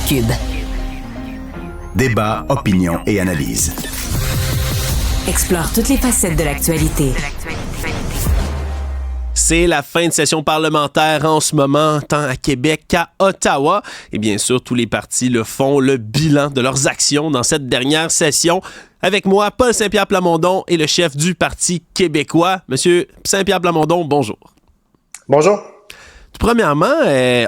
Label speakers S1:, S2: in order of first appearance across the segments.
S1: Cube.
S2: Débat, opinion et analyse.
S1: Explore toutes les facettes de l'actualité.
S3: C'est la fin de session parlementaire en ce moment, tant à Québec qu'à Ottawa. Et bien sûr, tous les partis le font le bilan de leurs actions dans cette dernière session. Avec moi, Paul Saint-Pierre Plamondon et le chef du Parti québécois. Monsieur Saint-Pierre Plamondon, bonjour.
S4: Bonjour.
S3: Premièrement,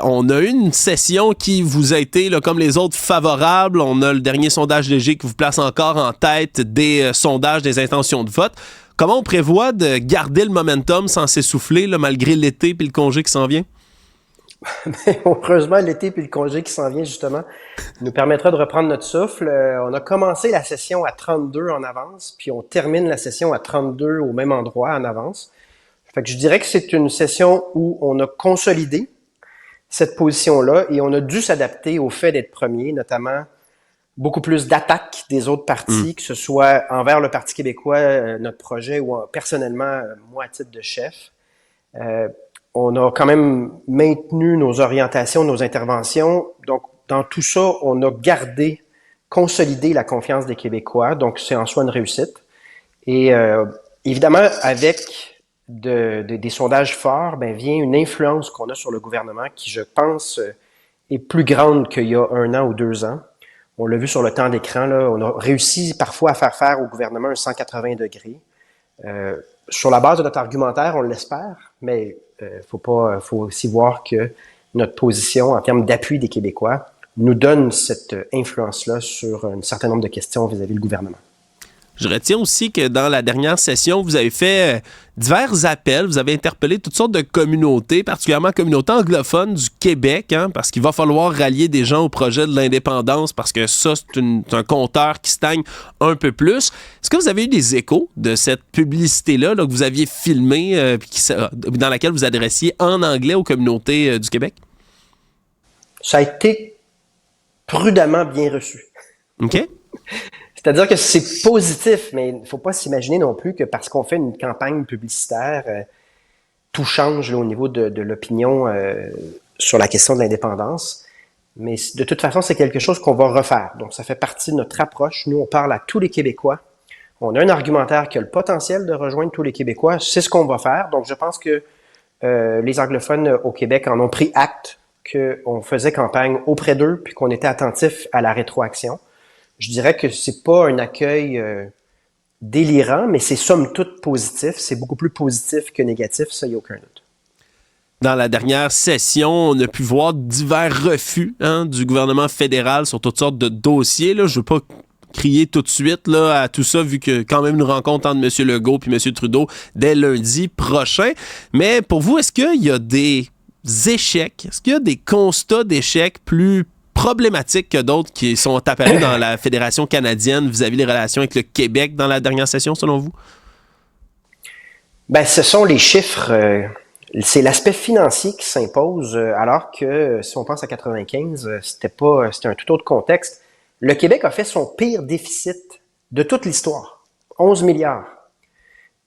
S3: on a eu une session qui vous a été, là, comme les autres, favorable. On a le dernier sondage léger qui vous place encore en tête des sondages des intentions de vote. Comment on prévoit de garder le momentum sans s'essouffler, là, malgré l'été puis le congé qui s'en vient?
S4: Heureusement, l'été puis le congé qui s'en vient, justement, nous permettra de reprendre notre souffle. On a commencé la session à 32 en avance, puis on termine la session à 32 au même endroit en avance. Fait que je dirais que c'est une session où on a consolidé cette position-là et on a dû s'adapter au fait d'être premier, notamment beaucoup plus d'attaques des autres partis, que ce soit envers le Parti québécois, notre projet, ou personnellement, moi à titre de chef. On a quand même maintenu nos orientations, nos interventions. Donc, dans tout ça, on a consolidé la confiance des Québécois. Donc, c'est en soi une réussite. Et évidemment, avec des sondages forts, vient une influence qu'on a sur le gouvernement qui, je pense, est plus grande qu'il y a 1 an ou 2 ans. On l'a vu sur le temps d'écran, là, on a réussi parfois à faire au gouvernement un 180 degrés. Sur la base de notre argumentaire, on l'espère, mais faut aussi voir que notre position en termes d'appui des Québécois nous donne cette influence-là sur un certain nombre de questions vis-à-vis du gouvernement.
S3: Je retiens aussi que dans la dernière session, vous avez fait divers appels, vous avez interpellé toutes sortes de communautés, particulièrement communautés anglophones du Québec, parce qu'il va falloir rallier des gens au projet de l'indépendance parce que ça, c'est un compteur qui stagne un peu plus. Est-ce que vous avez eu des échos de cette publicité-là là, que vous aviez filmée, dans laquelle vous adressiez en anglais aux communautés du Québec?
S4: Ça a été prudemment bien reçu.
S3: OK.
S4: C'est-à-dire que c'est positif, mais il ne faut pas s'imaginer non plus que parce qu'on fait une campagne publicitaire, tout change là, au niveau de l'opinion sur la question de l'indépendance. Mais de toute façon, c'est quelque chose qu'on va refaire. Donc, ça fait partie de notre approche. Nous, on parle à tous les Québécois. On a un argumentaire qui a le potentiel de rejoindre tous les Québécois. C'est ce qu'on va faire. Donc, je pense que les anglophones au Québec en ont pris acte qu'on faisait campagne auprès d'eux puis qu'on était attentif à la rétroaction. Je dirais que c'est pas un accueil délirant, mais c'est somme toute positif. C'est beaucoup plus positif que négatif, ça, il n'y a aucun doute.
S3: Dans la dernière session, on a pu voir divers refus du gouvernement fédéral sur toutes sortes de dossiers. Là. Je ne veux pas crier tout de suite là, à tout ça, vu que quand même une rencontre entre M. Legault et M. Trudeau dès lundi prochain. Mais pour vous, est-ce qu'il y a des échecs? Est-ce qu'il y a des constats d'échecs plus problématiques que d'autres qui sont apparus dans la Fédération canadienne vis-à-vis des relations avec le Québec dans la dernière session, selon vous?
S4: Ce sont les chiffres. C'est l'aspect financier qui s'impose, alors que si on pense à 95, c'était un tout autre contexte. Le Québec a fait son pire déficit de toute l'histoire, 11 milliards.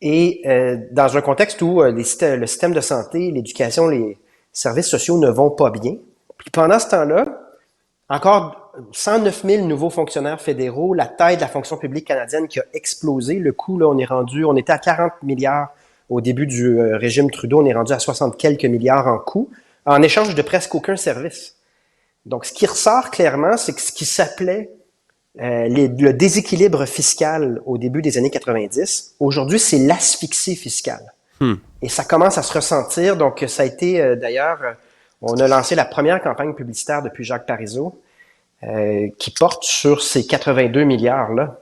S4: Et dans un contexte où le système de santé, l'éducation, les services sociaux ne vont pas bien. Puis pendant ce temps-là, encore 109 000 nouveaux fonctionnaires fédéraux, la taille de la fonction publique canadienne qui a explosé. Le coût, là, on était à 40 milliards au début du régime Trudeau, on est rendu à 60 quelques milliards en coût, en échange de presque aucun service. Donc, ce qui ressort clairement, c'est que ce qui s'appelait le déséquilibre fiscal au début des années 90, aujourd'hui, c'est l'asphyxie fiscale. Et ça commence à se ressentir. Donc, ça a été, d'ailleurs, on a lancé la première campagne publicitaire depuis Jacques Parizeau qui porte sur ces 82 milliards-là,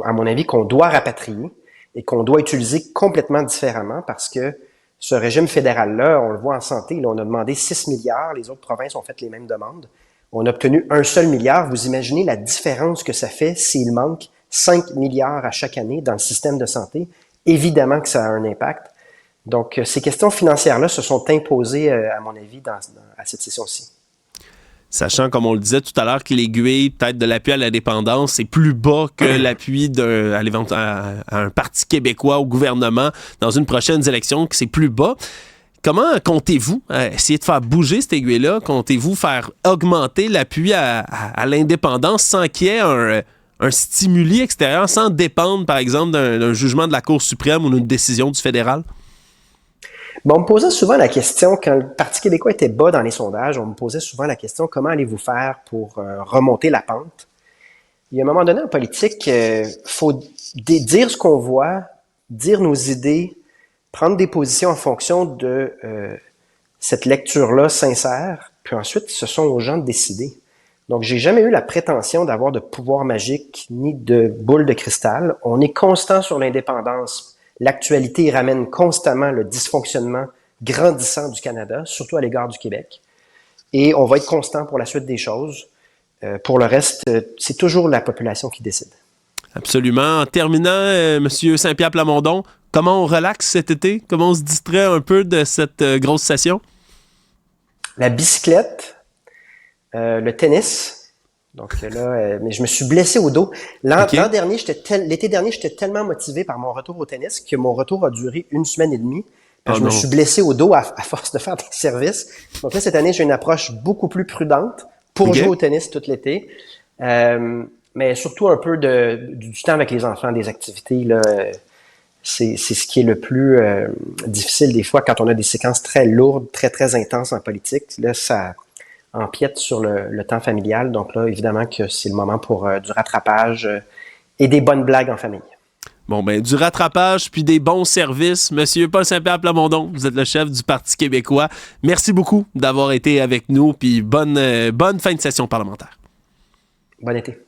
S4: à mon avis, qu'on doit rapatrier et qu'on doit utiliser complètement différemment parce que ce régime fédéral-là, on le voit en santé, là, on a demandé 6 milliards, les autres provinces ont fait les mêmes demandes. On a obtenu un seul milliard. Vous imaginez la différence que ça fait s'il manque 5 milliards à chaque année dans le système de santé? Évidemment que ça a un impact. Donc, ces questions financières-là se sont imposées, à mon avis, à cette session-ci.
S3: Sachant, comme on le disait tout à l'heure, que l'aiguille peut-être de l'appui à l'indépendance est plus bas que l'appui à un parti québécois au gouvernement dans une prochaine élection, que c'est plus bas. Comment comptez-vous essayer de faire bouger cette aiguille-là? Comptez-vous faire augmenter l'appui à l'indépendance sans qu'il y ait un stimuli extérieur, sans dépendre, par exemple, d'un jugement de la Cour suprême ou d'une décision du fédéral?
S4: Bon, on me posait souvent la question, quand le Parti québécois était bas dans les sondages, on me posait souvent la question, comment allez-vous faire pour remonter la pente? Il y a un moment donné en politique, faut dire ce qu'on voit, dire nos idées, prendre des positions en fonction de cette lecture-là sincère, puis ensuite, ce sont aux gens de décider. Donc, j'ai jamais eu la prétention d'avoir de pouvoir magique ni de boule de cristal. On est constant sur l'indépendance. L'actualité ramène constamment le dysfonctionnement grandissant du Canada, surtout à l'égard du Québec. Et on va être constant pour la suite des choses. Pour le reste, c'est toujours la population qui décide.
S3: Absolument. En terminant, M. Saint-Pierre Plamondon, comment on relaxe cet été? Comment on se distrait un peu de cette grosse session? La
S4: bicyclette, le tennis. Donc là, mais je me suis blessé au dos. L'été dernier, j'étais tellement motivé par mon retour au tennis que mon retour a duré 1 semaine et demie. Je me suis blessé au dos à force de faire des services. Donc là, cette année, j'ai une approche beaucoup plus prudente pour jouer au tennis tout l'été. Mais surtout un peu du temps avec les enfants, des activités. Là, c'est ce qui est le plus difficile des fois quand on a des séquences très lourdes, très, très intenses en politique. Là, ça empiète sur le temps familial. Donc là, évidemment que c'est le moment pour du rattrapage et des bonnes blagues en famille.
S3: Bon, ben du rattrapage puis des bons services. Monsieur Paul Saint-Pierre Plamondon, vous êtes le chef du Parti québécois. Merci beaucoup d'avoir été avec nous puis bonne fin de session parlementaire.
S4: Bon été.